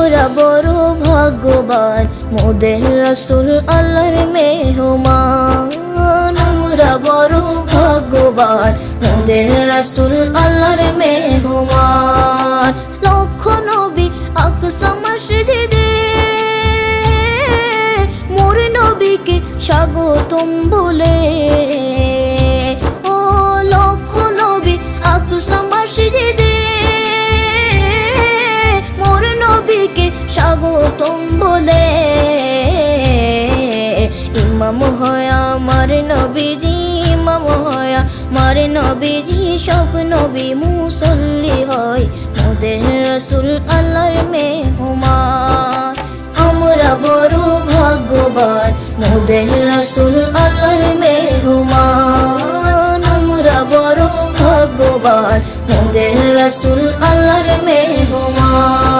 আমরা বড় ভাগ্যবান মোদের রাসূল আল্লাহর মেহমান। আমরা বড় ভাগ্যবান মোদের রাসূল আল্লাহর মেহমান। লক্ষ নবী আকসা মসজিদে মোর নবীকে স্বাগতম বলে। ও লক্ষ নবী আকসা মসজিদে মোর নবীকে স্বাগতম বলে। ইমাম হয় আমার নবীজি, ইমাম হয় আমার নবীজি, সব নবী মুসল্লি হয় মোদের রাসূল আল্লাহর মেহমান। আমরা বড় ভাগ্যবান মোদের রাসূল আল্লাহর মেহমান। আমরা বড় ভাগ্যবান মোদের রাসূল আল্লাহর মেহমান।